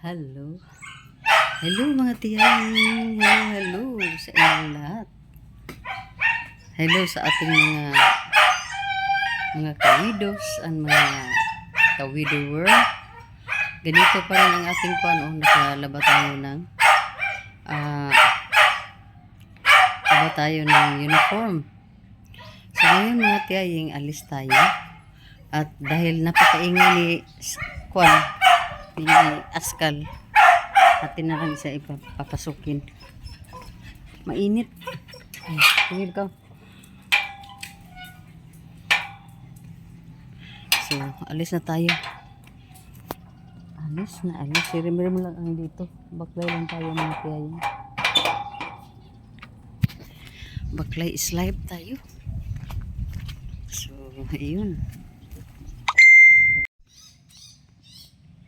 Hello. Hello mga tiyang. Hello sa inyong lahat. Hello sa ating mga kawidos and mga kawidower. Ganito pa rin ang ating nakalaba tayo ng laba tayo ng uniform. So ngayon mga tiyang, alis tayo. At dahil napakaingay ni ni Askal, atin na lang siya ipapasukin. Mainit. Tingin ka. So, alis na tayo. Alis. Sirim-rim lang ang dito. Baklay lang tayo mga tiyayin. Baklay is live tayo. So, ayun.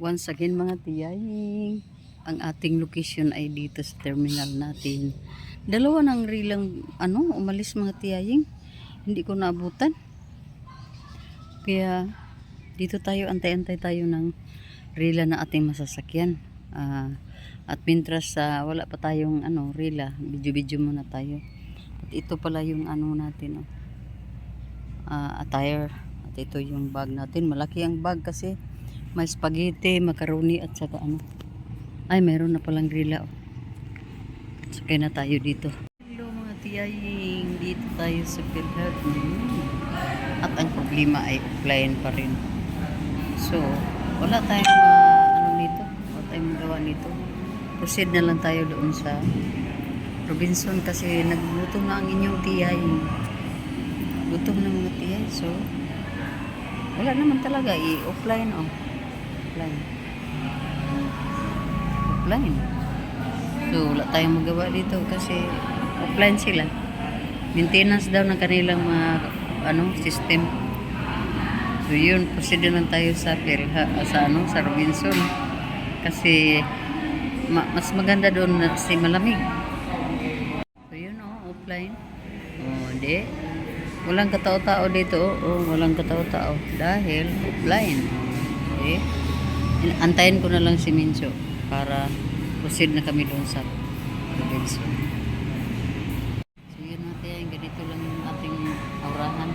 Once again mga tiyaying, ang ating location ay dito sa terminal natin. Dalawa ng rilang umalis mga tiyaying. Hindi ko naabutan. Kaya dito tayo, antay-antay tayo ng rila na ating masasakyan. At mintras wala pa tayong rila, video-video muna tayo. At ito pala yung natin, attire. At ito yung bag natin. Malaki ang bag kasi may spaghetti, macaroni at saka ay meron na palang grilla. Sakay na tayo dito. Hello mga tiyaying, dito tayo sa PhilHealth. At ang problema ay offline pa rin. So wala tayong nito, wala tayong magawa nito. Proceed na lang tayo doon sa Robinson kasi naggutom na ang inyong tiyaying. Gutom na mga tiyay. So wala naman talaga, offline offline. So wala tayong magawa dito kasi offline sila. Maintenance daw ng kanilang system. So yun, proceed lang tayo sa sa Robinson kasi mas maganda doon kasi malamig. So yun offline. Hindi. Walang katao-tao dito. Walang katao-tao dahil offline. Okay? Antayin ko na lang si Mincho para proceed na kami doon sa Robinson. So yun natin, ganito lang yung ating aurahan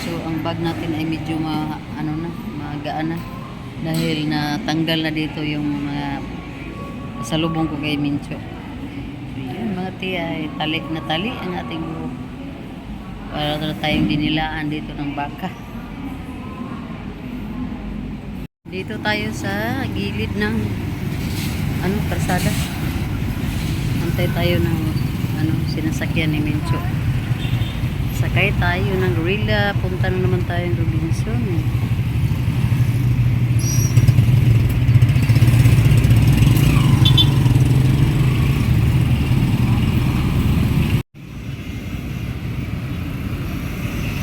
So ang bag natin ay medyo magaan na dahil natanggal na dito yung mga pasalubong ko kay Mincho. So yun mga tiya, tali ang ating buhok. Para tayong dinilaan dito ng baka. Dito tayo sa gilid ng kalsada. Antay tayo ng sinasakyan ni Mincho. Sakay tayo ng gorilla. Punta na naman tayo ng Robinson.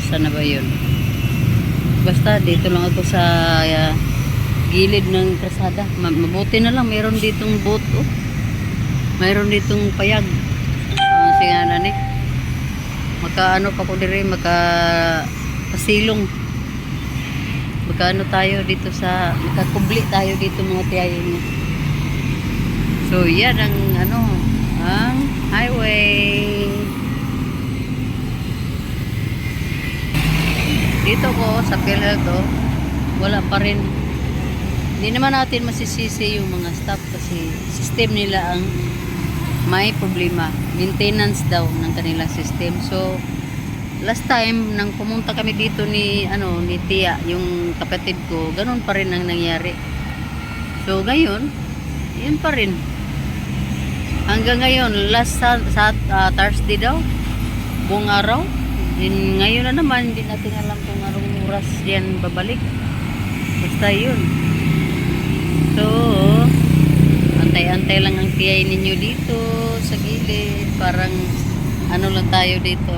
Sana ba yun? Basta dito lang ako sa gilid ng kalsada. Mabuti na lang mayroon ditong boat. Mayroon ditong payag. Singanan maka pa ko dire, pasilong. Tayo dito makakubli tayo dito mga tiyayin. So yan ang ang highway. Dito ko sa PhilHealth wala pa rin. Hindi naman natin masisisi yung mga staff kasi system nila ang may problema. Maintenance daw ng kanilang system. So last time nang pumunta kami dito ni Tia, yung kapatid ko, ganun pa rin ang nangyari. So ngayon, yun pa rin. Hanggang ngayon, last Thursday daw, buong araw. Ngayon na naman, hindi natin alam kung anong oras yan babalik. Basta yun. So, antay-antay lang ang tiyay ninyo dito sa gilid. Parang lang tayo dito.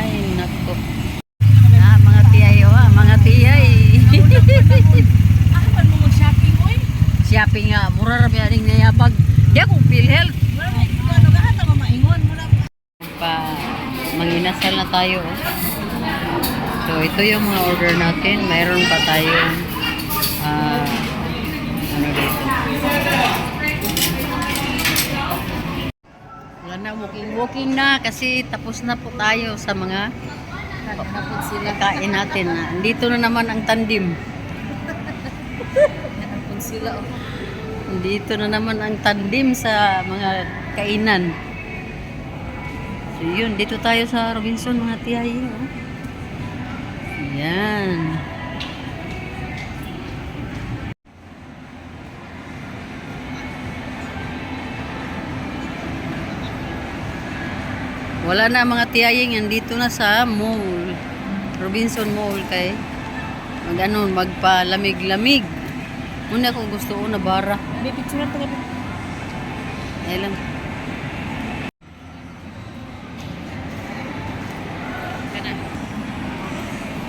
Ay, nako. Mga tiyay, mga tiyay. Ako mo shopping, oy? Shopping nga, mura rin yaning nayabag. Di akong PhilHealth. Manginasal na tayo. So ito yung mga order natin. Mayroon pa tayong ah, ano dito. Wala na, walking na kasi tapos na po tayo sa mga kain natin. Dito na naman ang tandim. Dito na naman ang tandim sa mga kainan. So yun, dito tayo sa Robinson mga tiyayi. Oh. Yan. Wala na mga tiyaying, andito na sa mall. Robinson Mall kay magpalamig-lamig. Muna kung gusto ko na bara. May picture na taga. Ay lang.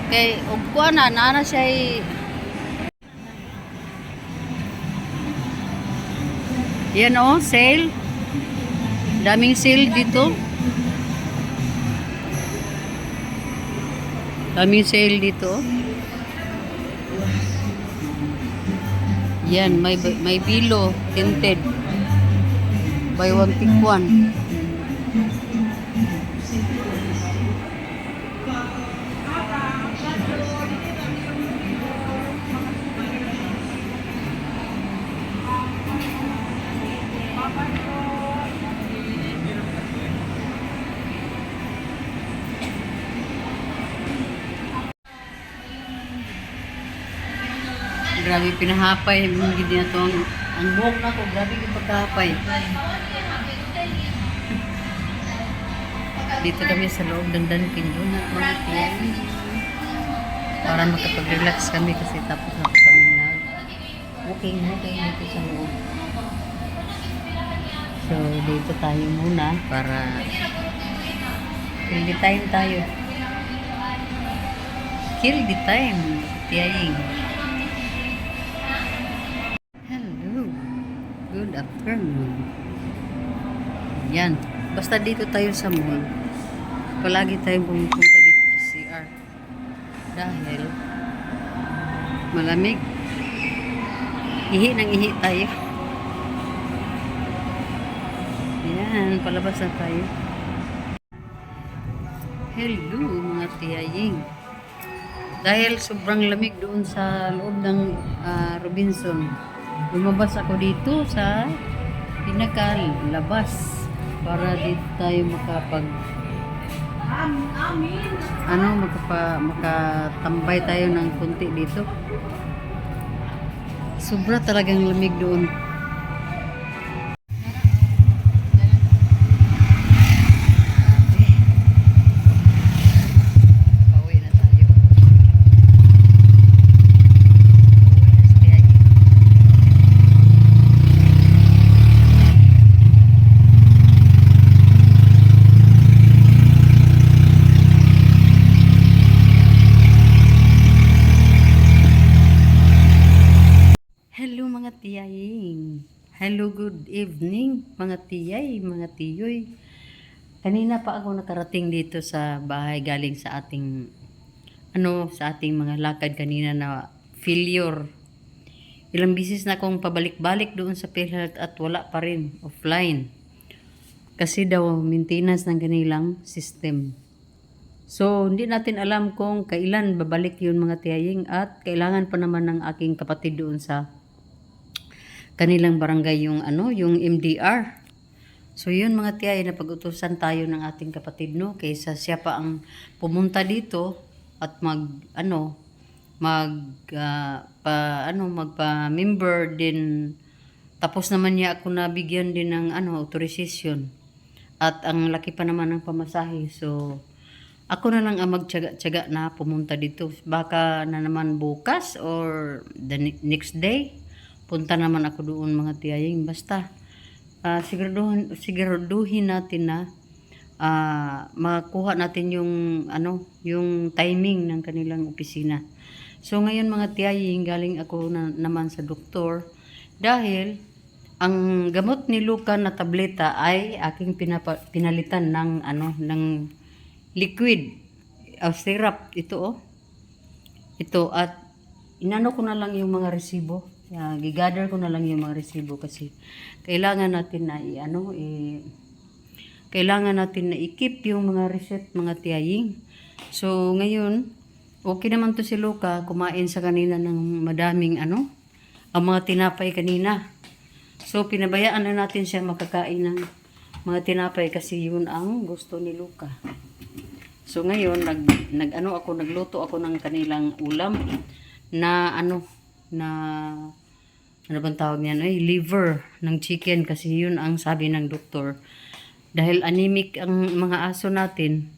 Kay ugkuan na nana siya yan oh, sale. Daming sale dito. Daming sale dito. Yan, may bilo tinted. Buy one take one. Grabe pinahapay mong gid na to ang buhok na ko, grabe yung pagkahapay. Dito kami sa loob ng Dunkin Donut mga tiyan. Para makapag-relax kami kasi tapos na kami na walking dito sa loob. So dito tayo muna para kill the time tayo. Kill the time, tiyaying. Good afternoon. Yan. Basta dito tayo sa mall. Palagi tayong pumupunta dito sa CR. Dahil malamig. Ihi nang ihi tayo. Yan. Palabas na tayo. Hello mga tiyaying. Dahil sobrang lamig doon sa loob ng Robinson. Lumabas ako dito sa pinakalabas para dito tayo makatambay tayo ng kunti dito. Sobra talagang lamig doon. Hello mga tiyaying. Hello, good evening mga tiyay, mga tiyoy. Kanina pa ako nakarating dito sa bahay galing sa ating sa ating mga lakad kanina na failure. Ilang bisis na akong pabalik-balik doon sa PhilHealth at wala pa rin, offline. Kasi daw maintenance ng kanilang system. So, hindi natin alam kung kailan babalik yun mga tiyaying at kailangan pa naman ng aking kapatid doon sa kanilang barangay yung MDR. So yun mga tiyay, napag-utusan tayo ng ating kapatid kaysa siya pa ang pumunta dito at magpa-member din. Tapos naman niya ako nabigyan din ng authorization. At ang laki pa naman ng pamasahe. So ako na lang ang magtiyaga-tiyaga na pumunta dito. Baka na naman bukas or the next day punta naman ako doon mga tiyaying. Basta siguraduhin natin na makakuha natin yung timing ng kanilang opisina. So ngayon mga tiyaying, galing ako naman sa doktor dahil ang gamot ni Luca na tableta ay aking pinalitan ng liquid syrup ito at inano ko na lang yung mga resibo. Gigather ko na lang yung mga resibo kasi kailangan natin na kailangan natin na i-keep yung mga receipt, mga tiyaying. So, ngayon, okay naman to si Luca, kumain sa kanina ng madaming ang mga tinapay kanina. So, pinabayaan na natin siya makakain ng mga tinapay kasi yun ang gusto ni Luca. So, ngayon, nagluto ako ng kanilang ulam na ano bang tawag niyan? Liver ng chicken kasi yun ang sabi ng doktor. Dahil anemic ang mga aso natin,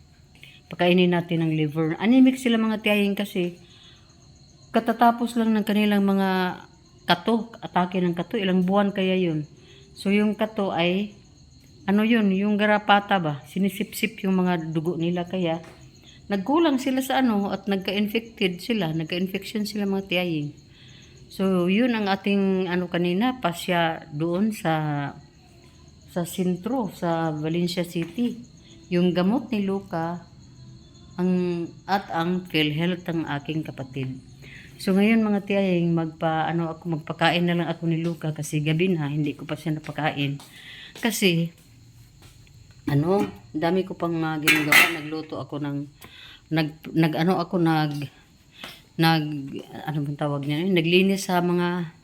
pakainin natin ng liver. Anemic sila mga tiyahing kasi katatapos lang ng kanilang mga kato, atake ng kato, ilang buwan kaya yun. So yung kato ay, yung garapata ba? Sinisip-sip yung mga dugo nila kaya nagkulang sila sa at nagka-infection sila mga tiyahing. So yun ang ating kanina, pasya doon sa sentro, sa Valencia City. Yung gamot ni Luca, ang PhilHealth ang aking kapatid. So ngayon mga tiyahing, magpakain na lang ako ni Luca kasi gabi na, hindi ko pa siya napakain. Kasi, dami ko pang ginagawa. Nagluto ako naglinis sa mga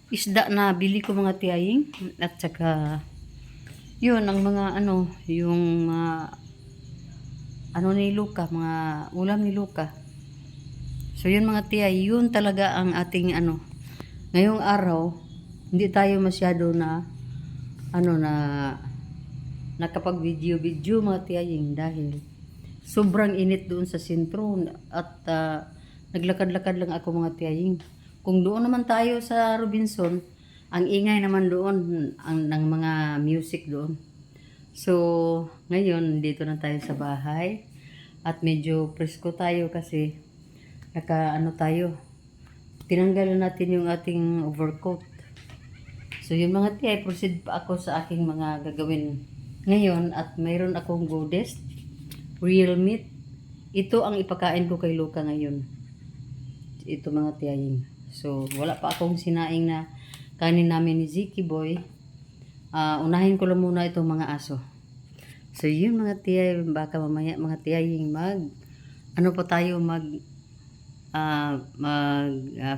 isda na bili ko mga tiyahing. At saka, yun, ang mga yung ni Luca, mga ulam ni Luca. So yun mga tiyay, yun talaga ang ating ngayong araw, hindi tayo masyado na nakapag video mga tiyaying dahil sobrang init doon sa sentro at naglakad-lakad lang ako mga tiyaying. Kung doon naman tayo sa Robinson, ang ingay naman doon ng mga music doon. So, ngayon dito na tayo sa bahay at medyo presko tayo kasi tayo. Tinanggalan natin yung ating overcoat. So, yung mga tiyay, proceed pa ako sa aking mga gagawin ngayon at mayroon akong Godest real meat. Ito ang ipakain ko kay Luca ngayon. Ito mga tiyaying. So, wala pa akong sinaing na kanin namin ni Ziki Boy. Unahin ko lang muna itong mga aso. So, yun mga tiyay, baka mamaya mga tiyaying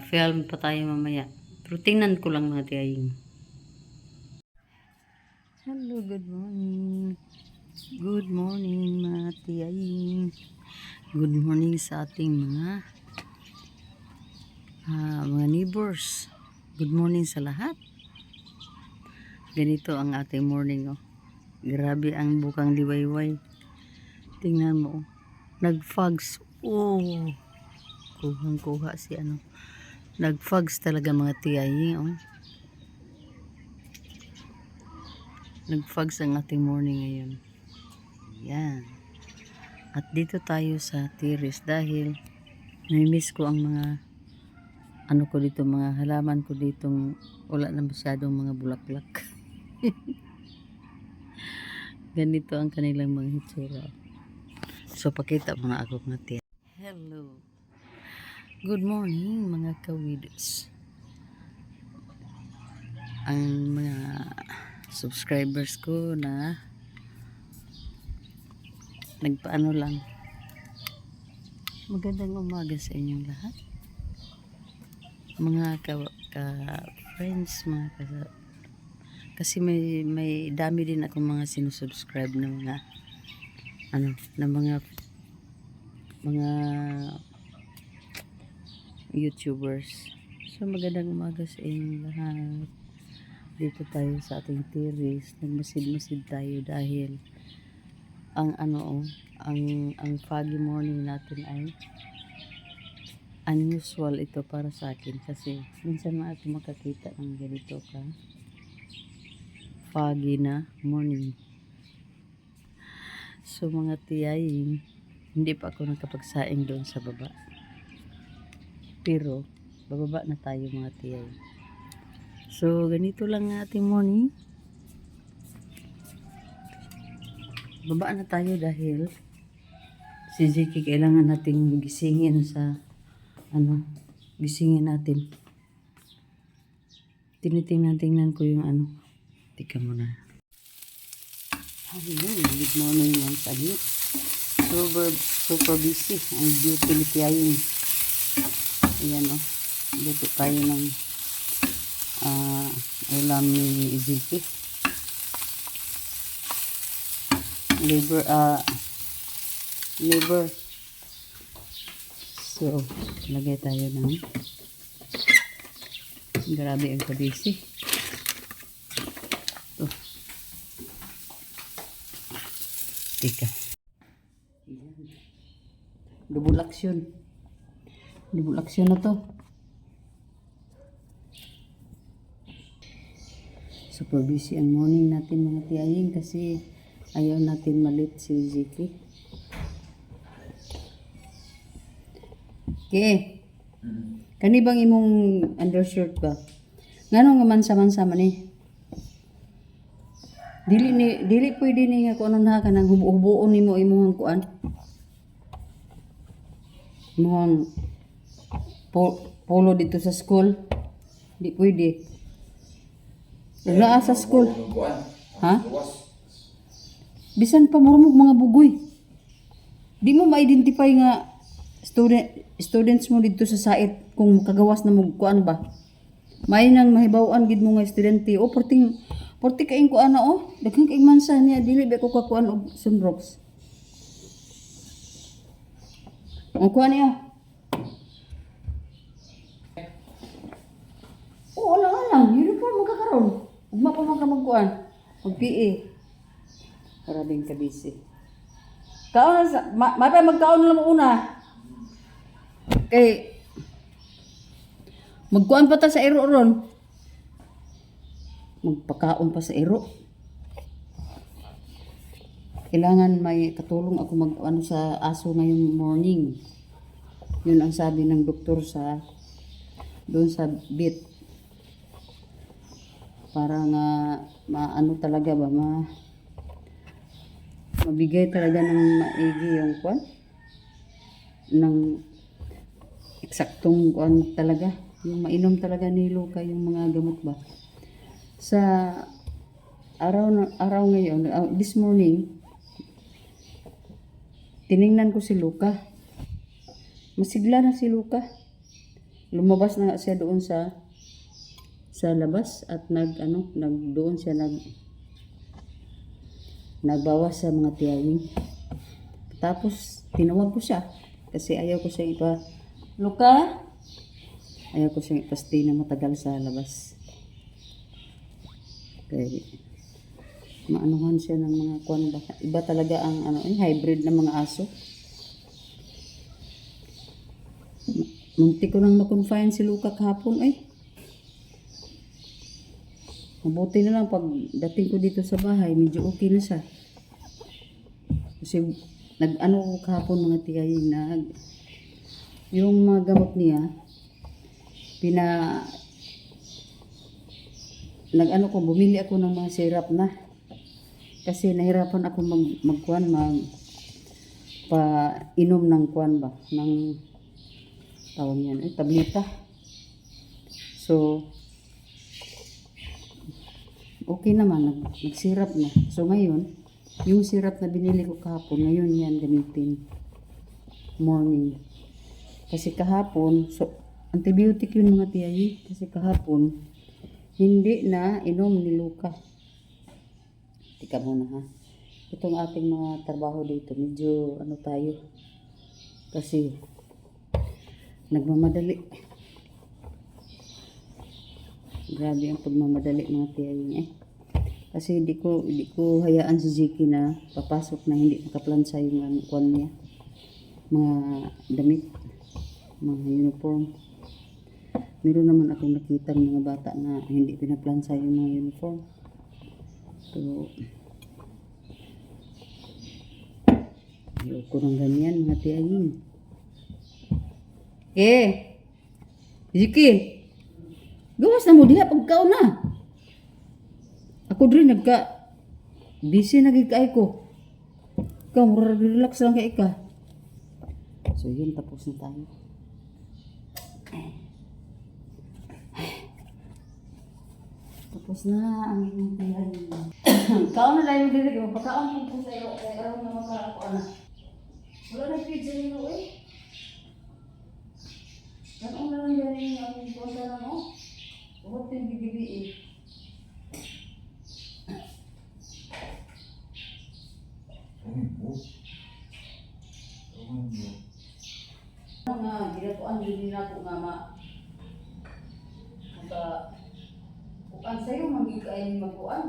film pa tayo mamaya. Pero tingnan ko lang mga tiyaying. Hello, good morning. Good morning mga tiyaying. Good morning sa ating mga neighbors. Good morning sa lahat. Ganito ang ating morning Grabe ang bukang liwayway. Tingnan mo. Nag-fogs. Kuhang-kuha si Nag-fogs talaga mga tiyaying Nag-fogs ang ating morning ngayon. Yan. At dito tayo sa terrace dahil nami-miss ko ang mga ko dito, mga halaman ko ditong wala na masyadong mga bulaklak. Ganito ang kanilang mga hitsura. So, pakita muna ako mga tiyan. Hello. Good morning mga kawidos. Ang mga subscribers ko na nagpaano lang. Magandang umaga sa inyong lahat. Mga ka-friends, kasi may dami din akong mga sinusubscribe na mga YouTubers. So magandang umaga sa inyong lahat. Dito tayo sa ating terrace. Nagmasid-masid tayo dahil ang foggy morning natin ay unusual ito para sa akin kasi minsan na ako makakita ng ganito foggy na morning. So mga tiyaying, hindi pa ako nakapagsaing doon sa baba. Pero bababa na tayo mga tiyay. So ganito lang ang ating morning. Baba na tayo dahil si Ziki kailangan nating gisingin sa gisingin natin. Tinitingnan ko yung ano. Tika muna. Hello, good morning once again. Super busy ang duty ni Tiyayin. Ayan o. Luto tayo ng ulam ni Ziki. Liver. So, lagay tayo ng grabe ang kabisi. Ito. Tika. Double action na to. Super busy ang morning natin mga tiyahin kasi ayaw natin malit si Ziki. Okay. Kani bang imong undershirt ba? Ngano nga mansa-mansa man eh? Dili pwede ni nga kuno na kanang hubo-huboon nimo imong kuan. Imong polo dito sa school. Di pwede. Wala sa school. Ha? Bisan pa mo mga bugoy. Di mo ma-identify nga students mo dito sa site kung kagawas na mo kuan ba. May nang mahibaw-an gid mo nga estudyante o porti kaing kuan na o daghang kaing mansa niya dili ba ko kakuan og sunrocks. O kuan niya. O lang uniform mo kakaron. Ugma pa man ka magkuan. Mag PE. Maraming kabisi. Kaon sa mapay magkaon lang una. Kay magkuan pa ta sa ero ron. Magpakaon pa sa ero. Kailangan may katulong ako mag-ano sa aso ngayong morning. Yun ang sabi ng doktor sa doon sa vet. Para nga maano talaga ba mabigay talaga ng maigi yung kuan ng eksaktong kuan talaga yung mainom talaga ni Luka yung mga gamot ba sa araw ngayon this morning tiningnan ko si Luka masigla na si Luka lumabas na siya doon sa labas at doon siya nagbawas sa mga tiyahin. Tapos tinawag ko siya kasi ayaw ko siya Luka, ayaw ko siya ipastay na matagal sa labas. Kaya maanuhan siya ng mga kuwan ba. Iba talaga ang hybrid na mga aso. Munti ko nang ma-confine si Luka kahapon Mabuti na lang pag dating ko dito sa bahay, medyo okay na siya. Kasi nag-ano ko kahapon mga tiyahin yung mga gamot niya, bumili ako ng mga syrup na. Kasi nahirapan ako pa-inom ng kuan ba, ng tawag yan, tableta. So, okay naman, nag-syrup na. So ngayon, yung syrup na binili ko kahapon, ngayon yan gamitin. Morning. Kasi kahapon, antibiotic yun mga tiyayi. Kasi kahapon, hindi na inom ni Luka. Tika muna ha. Itong ating mga trabaho dito, medyo tayo. Kasi, nagmamadali. Grabe ang pagmamadali mga tiyayin Kasi hindi ko hayaan si Ziki na papasok na hindi nakaplansa yung kuwan niya. Mga damit, mga uniform. Meron naman akong nakita ng mga bata na hindi pinaplansa yung mga uniform. So, ayoko ng ganyan mga tiyayin. Ziki! Gawas na mo diha pagkaon na. Ako din busy nagigay ko. Ikaw, relax lang kay ka. So yun, tapos na tayo. Tapos na ang inyong tiyan. Kaon na lang yung dilig. Magpakaon po sa iyo. Kaya araw na magkakapo na. Wala na pizza nyo eh. Ganun na lang yan yung aming punta na mo. Huwag yung bibibi eh. Nga, ginatuan din nila ko nga kukan sa'yo, magigkain magkuan,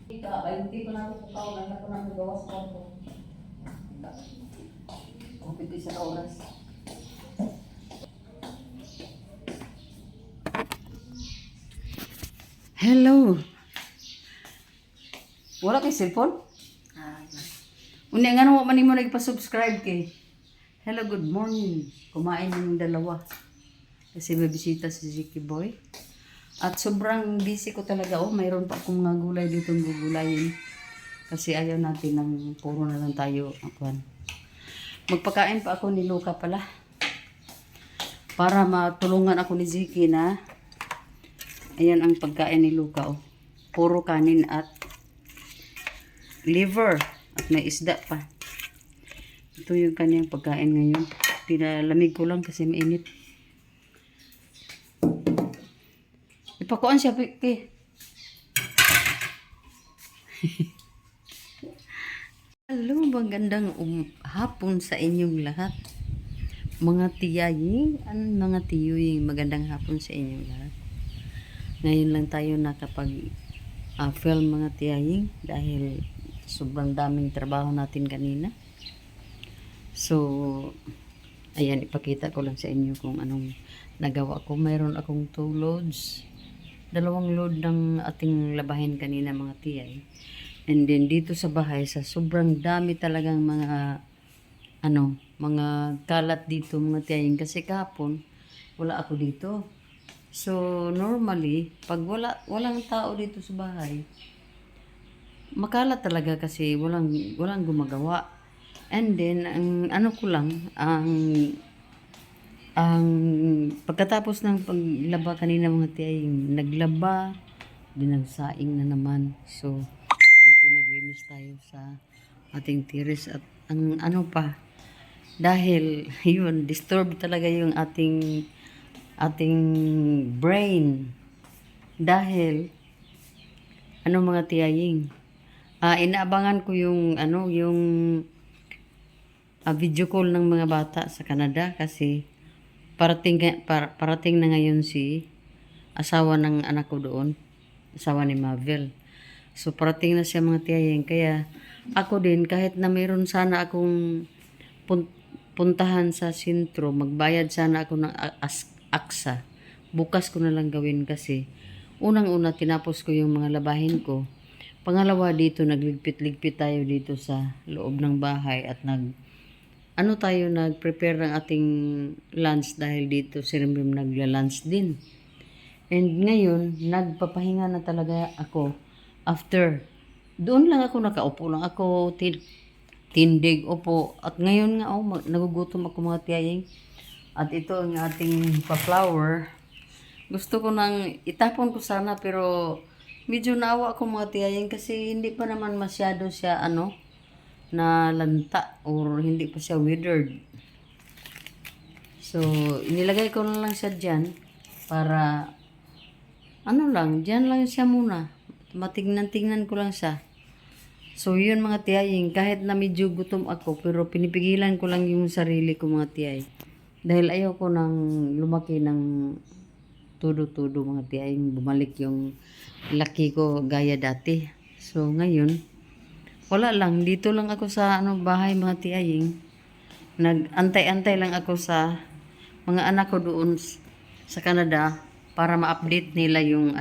hindi ko na ito kukaw, na ko na magawas ko ito. Kapit isa oras. Hello! Wala kay cellphone? Unya nga naman man mo nagpa-subscribe kay. Hello, good morning. Kumain ng dalawa. Kasi may bisita si Ziki Boy. At sobrang busy ko talaga. Oh, mayroon pa akong mga gulay dito gugulayin. Kasi ayaw natin ng puro na lang tayo. Magpakain pa ako ni Luca pala. Para matulungan ako ni Ziki na ayan ang pagkain ni Luca. Oh. Puro kanin at liver. At may isda pa. Ito yung kanyang pagkain ngayon. Pinalamig ko lang kasi mainit. Ipakuan siya, Piki. Hello, magandang hapon sa inyong lahat. Mga tiyaying, mga tiyuying, magandang hapon sa inyong lahat. Ngayon lang tayo nakapag-film mga tiyaying dahil sobrang daming trabaho natin kanina. So, ayan, ipakita ko lang sa inyo kung anong nagawa ko. Mayroon akong 2 loads. 2 load ng ating labahin kanina mga tiyay. And then dito sa bahay, sa sobrang dami talagang mga kalat dito mga tiyay. Kasi kahapon, wala ako dito. So, normally, pag walang tao dito sa bahay, makalat talaga kasi walang gumagawa. And then ang pagkatapos ng paglaba kanina mga tiyay, naglaba, dinagsaing na naman. So dito naglinis tayo sa ating tiris at ang dahil yun, disturb talaga yung ating brain dahil mga tiyaying. Inaabangan ko yung video call ng mga bata sa Canada kasi parating na ngayon si asawa ng anak ko doon, asawa ni Mavel. So parating na siya mga tiyayeng, kaya ako din kahit na mayroon sana akong puntahan sa sentro, magbayad sana ako ng aksa. Bukas ko na lang gawin kasi unang-una tinapos ko yung mga labahin ko. Pangalawa dito, nagligpit-ligpit tayo dito sa loob ng bahay at nag-prepare ng ating lunch dahil dito si Rimbim nagla-lunch din. And ngayon, nagpapahinga na talaga ako after. Doon lang ako, nakaupo lang ako, tindig, upo. At ngayon nga, nagugutom ako mga tiyaying. At ito ang ating pa-flower. Gusto ko nang itapon ko sana pero medyo naawa ako mga tiyaying kasi hindi pa naman masyado siya na lanta or hindi pa siya withered. So, inilagay ko na lang siya dyan para dyan lang siya muna. Matignan-tignan ko lang siya. So, yun mga tiyaying, kahit na medyo gutom ako pero pinipigilan ko lang yung sarili ko mga tiyay. Dahil ayaw ko nang lumaki ng tudo-tudo mga tiyaying, bumalik yung laki ko gaya dati. So ngayon wala lang, dito lang ako sa bahay mga tiyaying. Nag-antay-antay lang ako sa mga anak ko doon sa Canada para ma-update nila yung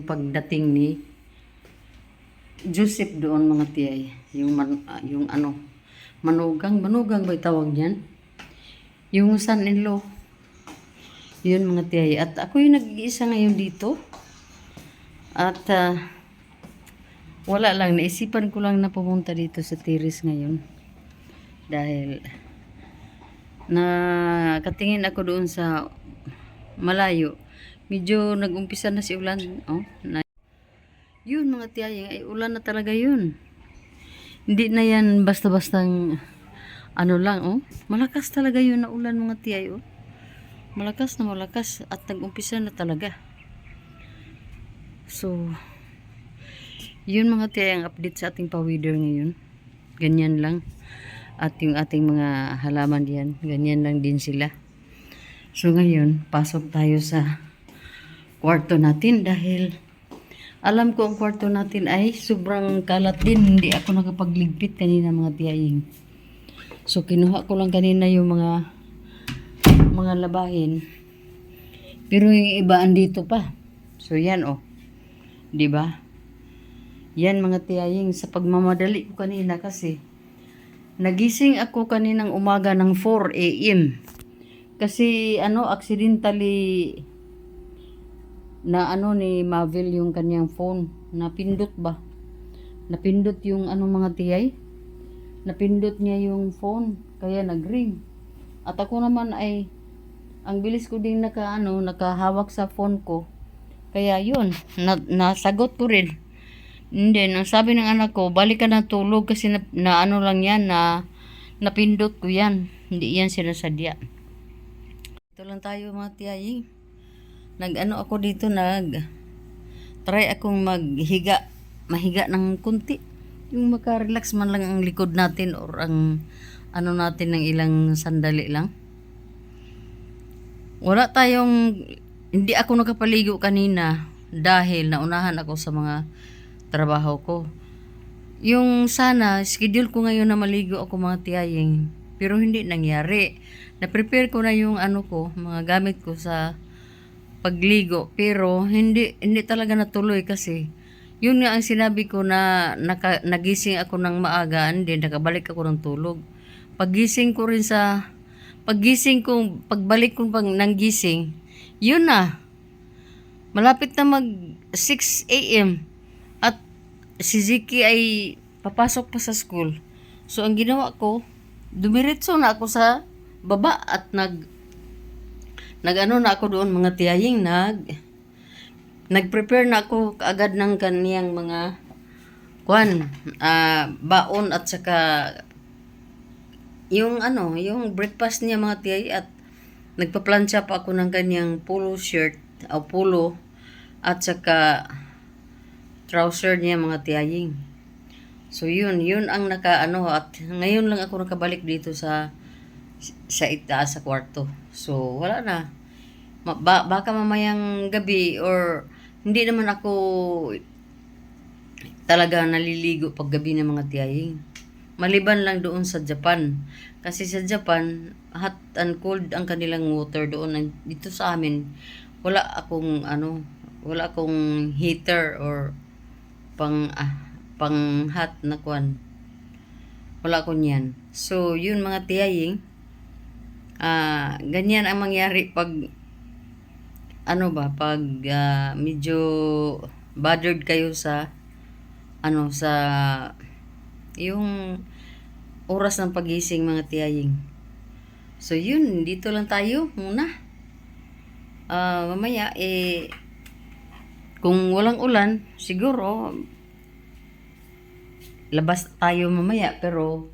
pagdating ni Joseph doon mga tiyay. Yung manugang ba tawag niyan? Yung son-in-law. Yun mga tiyay. At ako yung nag-iisa ngayon dito. At wala lang, naisipan ko lang na pumunta dito sa tiris ngayon. Dahil nakatingin ako doon sa malayo. Medyo nag-umpisa na si ulan. Oh, yun mga tiyaying, ay ulan na talaga yun. Hindi na yan basta-bastang ano lang, oh. Malakas talaga yun na ulan mga tiyay, oh. Malakas na malakas at nag-umpisa na talaga. So, yun mga tiyay ang update sa ating pa-weather ngayon. Ganyan lang. At yung ating mga halaman diyan, ganyan lang din sila. So ngayon, pasok tayo sa kwarto natin dahil alam ko ang kwarto natin ay sobrang kalat din. Hindi ako nakapagligpit kanina mga tiyaying. So kinuha ko lang kanina yung mga labahin. Pero yung iba andito pa. So yan oh. 'Di ba? Yan mga tiyaying sa pagmamadali ko kanina kasi nagising ako kaninang umaga ng 4 AM. Kasi accidentally na ni Mavel yung kanyang phone. Napindot ba? Napindot yung mga tiyay. Napindot niya yung phone. Kaya nagring. At ako naman ay ang bilis ko ding nakahawak sa phone ko. Kaya yun, nasagot ko rin. And then, ang sabi ng anak ko, balik ka na tulog kasi lang yan, napindot ko yan. Hindi yan sinasadya. Ito lang tayo mga tiyaying. Ako dito, try akong mahiga ng kunti. Yung maka-relax man lang ang likod natin or ang natin ng ilang sandali lang. Hindi ako nakapaligo kanina dahil naunahan ako sa mga trabaho ko. Yung schedule ko ngayon na maligo ako mga tiyaying, pero hindi nangyari. Na-prepare ko na yung mga gamit ko sa pagligo, pero hindi talaga natuloy kasi yun nga ang sinabi ko na nagising ako ng maaga, hindi nakabalik ako ng tulog. Pagbalik ko ng gising, yun na. Malapit na mag 6 AM at si Ziki ay papasok pa sa school. So ang ginawa ko, dumiretso na ako sa baba at na ako doon mga tiyaying, nagprepare na ako kaagad ng kaniyang mga baon at saka yung breakfast niya mga tiyay, at nagpaplansya pa ako ng kaniyang polo shirt o polo at saka trouser niya mga tiyaying. So yun ang at ngayon lang ako nakabalik dito sa itaas sa kwarto. So wala na. Baka mamayang gabi or hindi naman ako talaga naliligo pag gabi ng mga tiyaying. Maliban lang doon sa Japan. Kasi sa Japan, hot and cold ang kanilang water doon. Dito sa amin, wala akong heater or pang hot na kwan. Wala akong yan. So, yun mga tiyaying, ganyan ang mangyari pag medyo bothered kayo sa yung oras ng pagising mga tiyaying. So yun, dito lang tayo muna. Mamaya kung walang ulan, siguro labas tayo mamaya, pero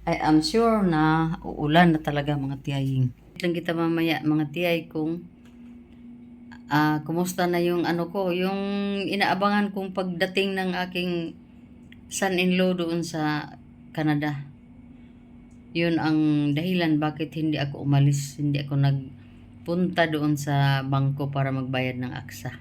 I am sure na uulan na talaga mga tiyaying. Lang kita mamaya mga tiyay kung kumusta na yung yung inaabangan kong pagdating ng aking son-in-law doon sa Canada. Yun ang dahilan bakit hindi ako umalis, hindi ako nagpunta doon sa bangko para magbayad ng aksa.